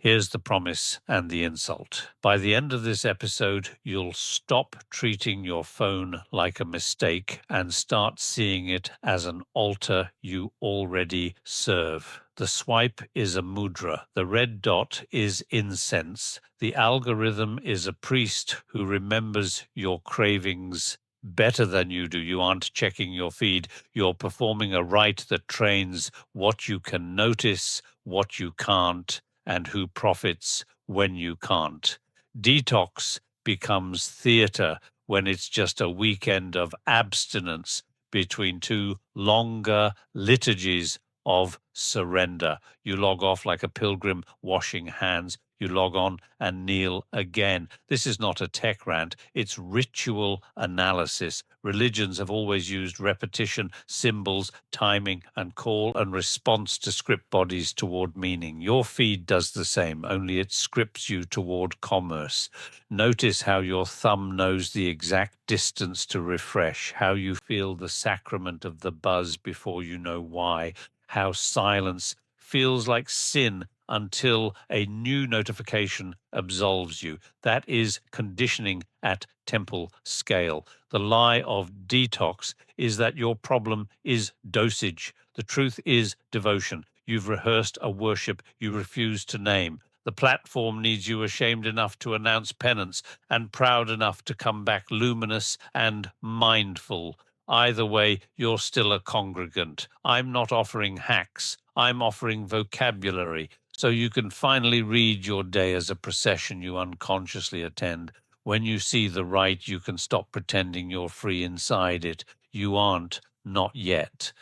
Here's the promise and the insult. By the end of this episode, you'll stop treating your phone like a mistake and start seeing it as an altar you already serve. The swipe is a mudrā. The red dot is incense. The algorithm is a priest who remembers your cravings better than you do. You aren't checking your feed. You're performing a rite that trains what you can notice, what you can't, and who profits when you can't. Detox becomes theater when it's just a weekend of abstinence between two longer liturgies of surrender. You log off like a pilgrim washing hands. You log on and kneel again. This is not a tech rant, it's ritual analysis. Religions have always used repetition, symbols, timing, and call and response to script bodies toward meaning. Your feed does the same, only it scripts you toward commerce. Notice how your thumb knows the exact distance to refresh, how you feel the sacrament of the buzz before you know why, how silence feels like sin until a new notification absolves you. That is conditioning at temple scale. The lie of detox is that your problem is dosage. The truth is devotion. You've rehearsed a worship you refuse to name. The platform needs you ashamed enough to announce penance and proud enough to come back luminous and mindful. Either way, you're still a congregant. I'm not offering hacks. I'm offering vocabulary, so you can finally read your day as a procession you unconsciously attend. When you see the rite, you can stop pretending you're free inside it. You aren't, not yet.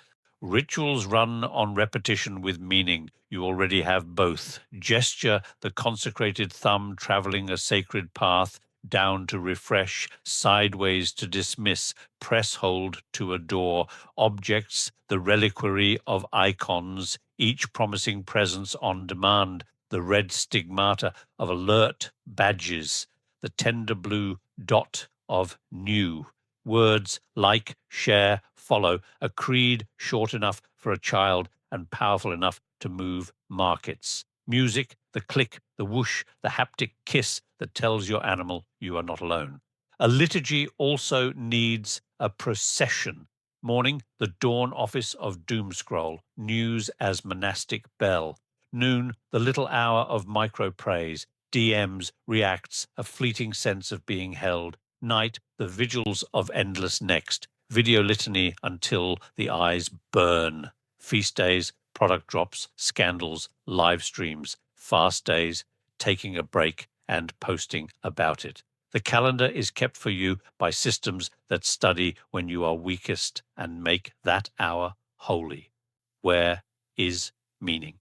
Rituals run on repetition with meaning. You already have both. Gesture, the consecrated thumb traveling a sacred path, down to refresh, sideways to dismiss, press hold to adore. Objects, the reliquary of icons, each promising presence on demand. The red stigmata of alert badges, the tender blue dot of new. Words like, share, follow, a creed short enough for a child and powerful enough to move markets. Music, the click, the whoosh, the haptic kiss that tells your animal you are not alone. A liturgy also needs a procession. Morning, the dawn office of doomscroll, news as monastic bell. Noon, the little hour of micro praise, DMs, reacts, a fleeting sense of being held. Night, the vigils of endless next, video litany until the eyes burn. Feast days, product drops, scandals, live streams. Fast days, taking a break and posting about it. The calendar is kept for you by systems that study when you are weakest and make that hour holy. Where is meaning?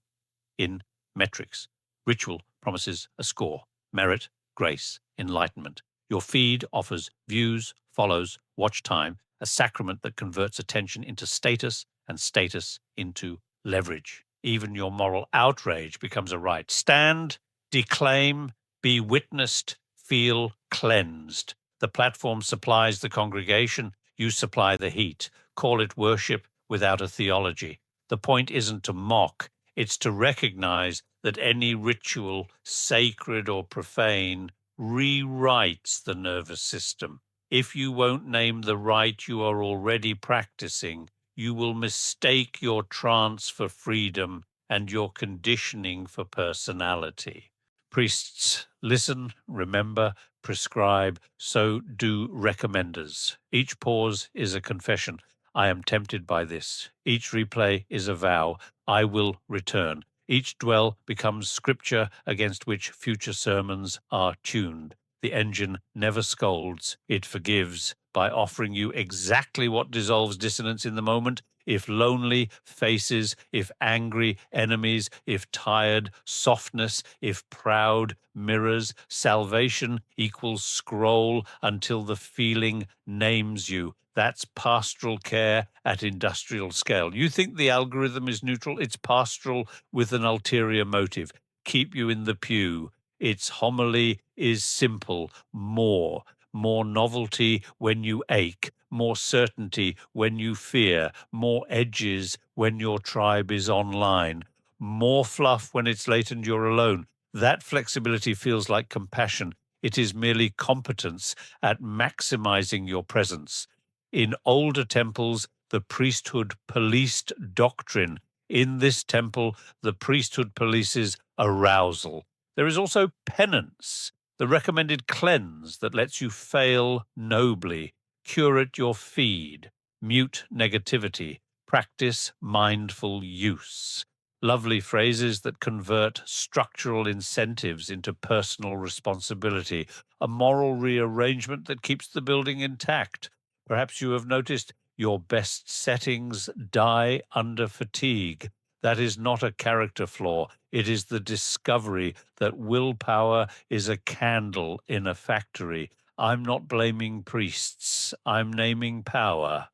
In metrics. Ritual promises a score. Merit, grace, enlightenment. Your feed offers views, follows, watch time, a sacrament that converts attention into status and status into leverage. Even your moral outrage becomes a right. Stand, declaim, be witnessed, feel cleansed. The platform supplies the congregation, you supply the heat. Call it worship without a theology. The point isn't to mock, it's to recognize that any ritual, sacred or profane, rewrites the nervous system. If you won't name the rite you are already practicing, you will mistake your trance for freedom and your conditioning for personality. Priests, listen, remember, prescribe, so do recommenders. Each pause is a confession. I am tempted by this. Each replay is a vow. I will return. Each dwell becomes scripture against which future sermons are tuned. The engine never scolds, it forgives by offering you exactly what dissolves dissonance in the moment. If lonely, faces, if angry, enemies, if tired, softness, if proud, mirrors. Salvation equals scroll until the feeling names you. That's pastoral care at industrial scale. You think the algorithm is neutral? It's pastoral with an ulterior motive. Keep you in the pew. Its homily is simple. More novelty when you ache, more certainty when you fear, more edges when your tribe is online, more fluff when it's late and you're alone, That flexibility feels like compassion. It is merely competence at maximizing your presence. In older temples, the priesthood policed doctrine. In this temple, the priesthood polices arousal. There is also penance, the recommended cleanse that lets you fail nobly, curate your feed, mute negativity, practice mindful use. Lovely phrases that convert structural incentives into personal responsibility, a moral rearrangement that keeps the building intact. Perhaps you have noticed your best settings die under fatigue. That is not a character flaw. It is the discovery that willpower is a candle in a factory. I'm not blaming priests. I'm naming power.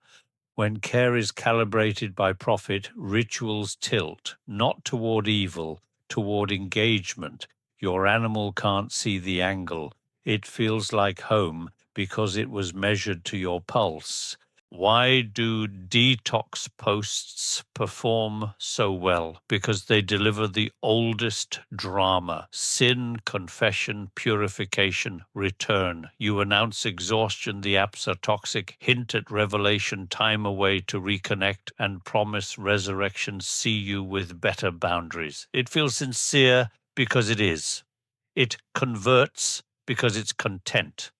When care is calibrated by profit, rituals tilt, not toward evil, toward engagement. Your animal can't see the angle. It feels like home because it was measured to your pulse. Why do detox posts perform so well? Because they deliver the oldest drama: sin, confession, purification, return. You announce exhaustion, the apps are toxic, hint at revelation, time away to reconnect, and promise resurrection, see you with better boundaries. It feels sincere because it is. It converts because it's content.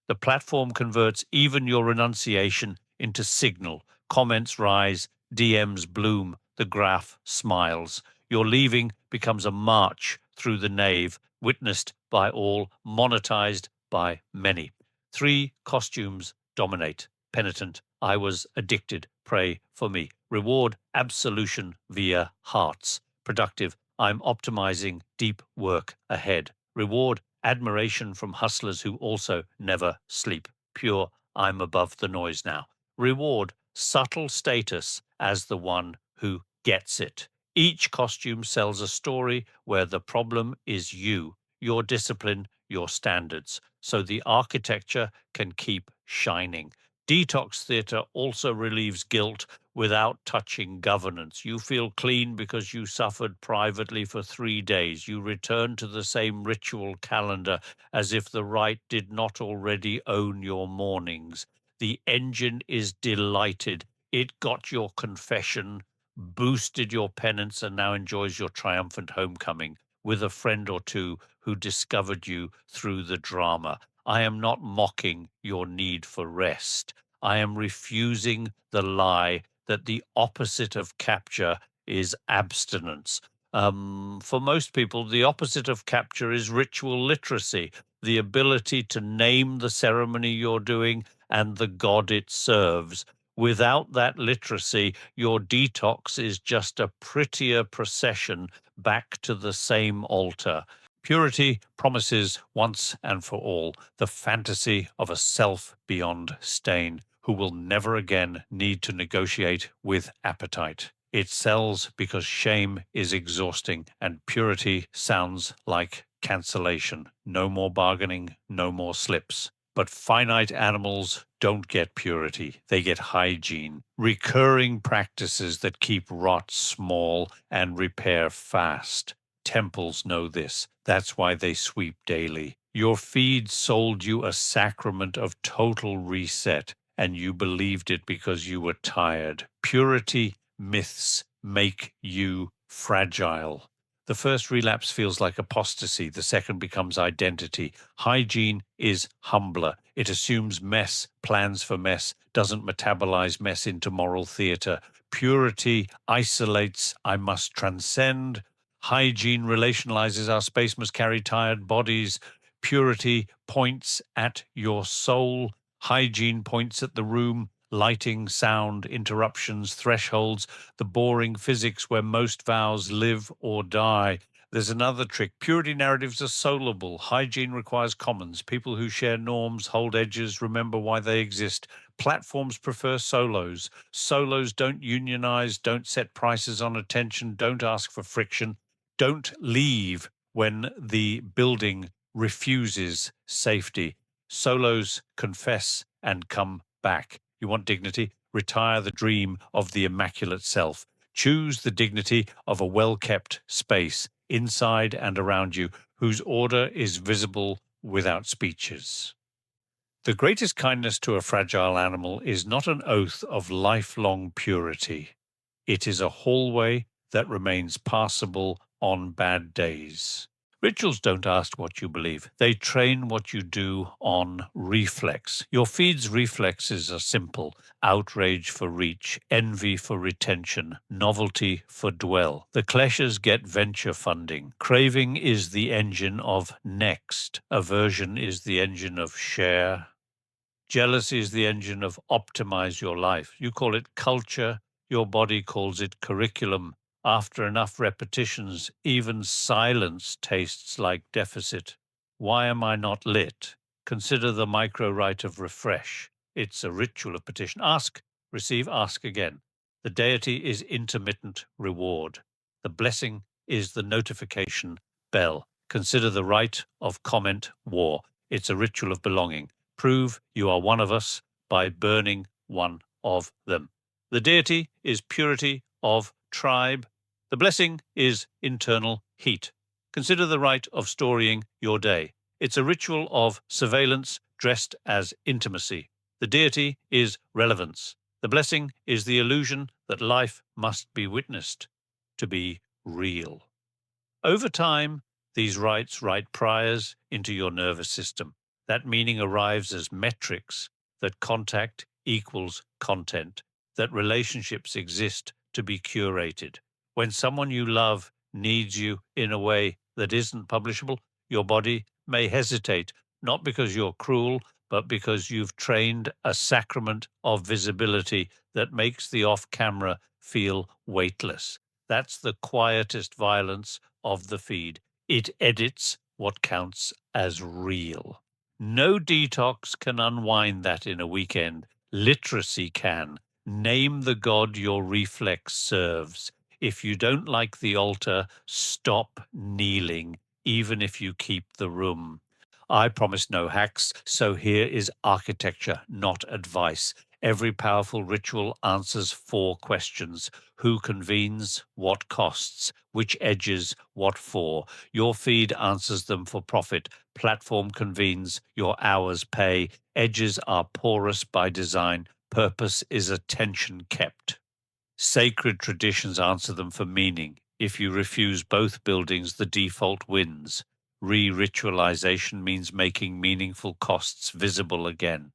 The platform converts even your renunciation into signal. Comments rise, DMs bloom, the graph smiles. Your leaving becomes a march through the nave, witnessed by all, monetized by many. 3 costumes dominate. Penitent, I was addicted, pray for me. Reward, absolution via hearts. Productive, I'm optimizing deep work ahead. Reward, admiration from hustlers who also never sleep. Pure, I'm above the noise now. Reward, subtle status as the one who gets it. Each costume sells a story where the problem is you, your discipline, your standards, so the architecture can keep shining. Detox theatre also relieves guilt without touching governance. You feel clean because you suffered privately for 3 days. You return to the same ritual calendar as if the rite did not already own your mornings. The engine is delighted. It got your confession, boosted your penance, and now enjoys your triumphant homecoming with a friend or two who discovered you through the drama. I am not mocking your need for rest. I am refusing the lie that the opposite of capture is abstinence. For most people, the opposite of capture is ritual literacy, the ability to name the ceremony you're doing and the God it serves. Without that literacy, your detox is just a prettier procession back to the same altar. Purity promises once and for all the fantasy of a self beyond stain who will never again need to negotiate with appetite. It sells because shame is exhausting and purity sounds like cancellation. No more bargaining, no more slips. But finite animals don't get purity, they get hygiene. Recurring practices that keep rot small and repair fast. Temples know this. That's why they sweep daily. Your feed sold you a sacrament of total reset, and you believed it because you were tired. Purity myths make you fragile. The first relapse feels like apostasy. The second becomes identity. Hygiene is humbler. It assumes mess, plans for mess, doesn't metabolize mess into moral theater. Purity isolates, I must transcend. Hygiene relationalizes, our space must carry tired bodies. Purity points at your soul. Hygiene points at the room, lighting, sound, interruptions, thresholds, the boring physics where most vows live or die. There's another trick. Purity narratives are soloable. Hygiene requires commons. People who share norms, hold edges, remember why they exist. Platforms prefer solos. Solos don't unionize, don't set prices on attention, don't ask for friction, don't leave when the building refuses safety. Solos confess and come back. You want dignity? Retire the dream of the immaculate self. Choose the dignity of a well-kept space inside and around you. whose order is visible without speeches. The greatest kindness to a fragile animal is not an oath of lifelong purity. It is a hallway that remains passable on bad days. Rituals don't ask what you believe. They train what you do on reflex. Your feed's reflexes are simple: outrage for reach, envy for retention, novelty for dwell. The kleshas get venture funding. Craving is the engine of next. Aversion is the engine of share. Jealousy is the engine of optimize your life. You call it culture, your body calls it curriculum. After enough repetitions, even silence tastes like deficit. Why am I not lit? Consider the micro rite of refresh. It's a ritual of petition. Ask, receive, ask again. The deity is intermittent reward. The blessing is the notification bell. Consider the rite of comment war. It's a ritual of belonging. Prove you are one of us by burning one of them. The deity is purity of tribe. The blessing is internal heat. Consider the rite of storying your day. It's a ritual of surveillance dressed as intimacy. The deity is relevance. The blessing is the illusion that life must be witnessed to be real. Over time, these rites write priors into your nervous system. That meaning arrives as metrics, that contact equals content, that relationships exist to be curated. When someone you love needs you in a way that isn't publishable, your body may hesitate, not because you're cruel, but because you've trained a sacrament of visibility that makes the off-camera feel weightless. That's the quietest violence of the feed. It edits what counts as real. No detox can unwind that in a weekend. Literacy can. Name the God your reflex serves. If you don't like the altar, stop kneeling, even if you keep the room. I promise no hacks, so here is architecture, not advice. Every powerful ritual answers 4 questions. Who convenes? What costs? Which edges? What for? Your feed answers them for profit. Platform convenes. Your hours pay. Edges are porous by design. Purpose is attention kept. Sacred traditions answer them for meaning. If you refuse both buildings, the default wins. Re-ritualization means making meaningful costs visible again.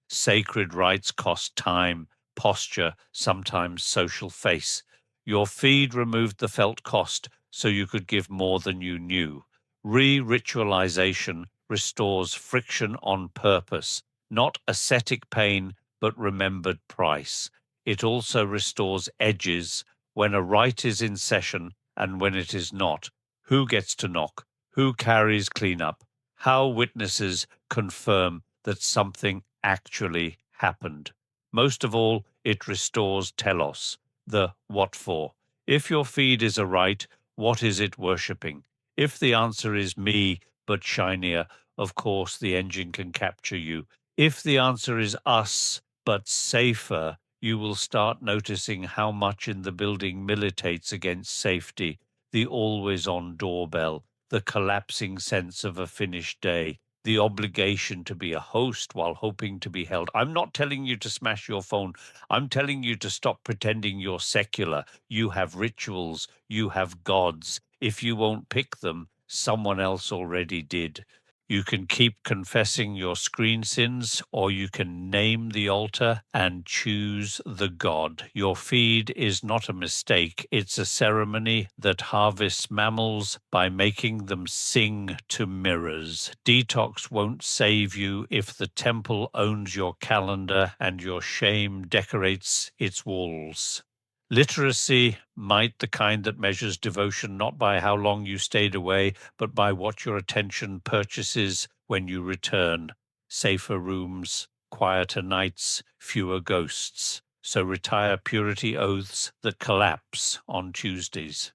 Sacred rites cost time, posture, sometimes social face. Your feed removed the felt cost so you could give more than you knew. Re-ritualization restores friction on purpose, not ascetic pain, but remembered price. It also restores edges when a rite is in session and when it is not. Who gets to knock? Who carries cleanup? How witnesses confirm that something actually happened? Most of all, it restores telos, the what for. If your feed is a rite, what is it worshipping? If the answer is me, but shinier, of course the engine can capture you. If the answer is us, but safer, you will start noticing how much in the building militates against safety, the always-on doorbell, the collapsing sense of a finished day, the obligation to be a host while hoping to be held. I'm not telling you to smash your phone. I'm telling you to stop pretending you're secular. You have rituals. You have gods. If you won't pick them, someone else already did. You can keep confessing your screen sins, or you can name the altar and choose the God. Your feed is not a mistake. It's a ceremony that harvests mammals by making them sing to mirrors. Detox won't save you if the temple owns your calendar and your shame decorates its walls. Literacy might the kind that measures devotion not by how long you stayed away, but by what your attention purchases when you return. Safer rooms, quieter nights, fewer ghosts. So retire purity oaths that collapse on Tuesdays.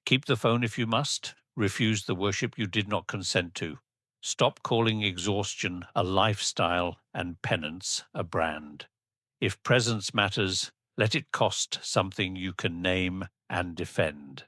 Keep the phone if you must. Refuse the worship you did not consent to. Stop calling exhaustion a lifestyle and penance a brand. If presence matters, let it cost something you can name and defend.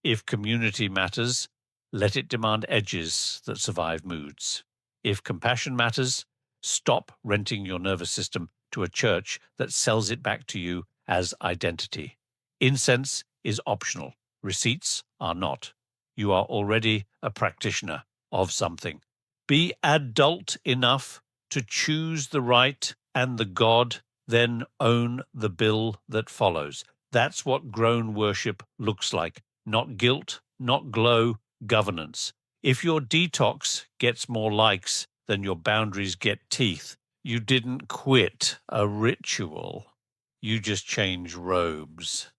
If community matters, let it demand edges that survive moods. If compassion matters, stop renting your nervous system to a church that sells it back to you as identity. Incense is optional. Receipts are not. You are already a practitioner of something. Be adult enough to choose the right and the God, then own the bill that follows. That's what grown worship looks like. Not guilt, not glow, governance. If your detox gets more likes than your boundaries get teeth, you didn't quit a ritual. You just change robes.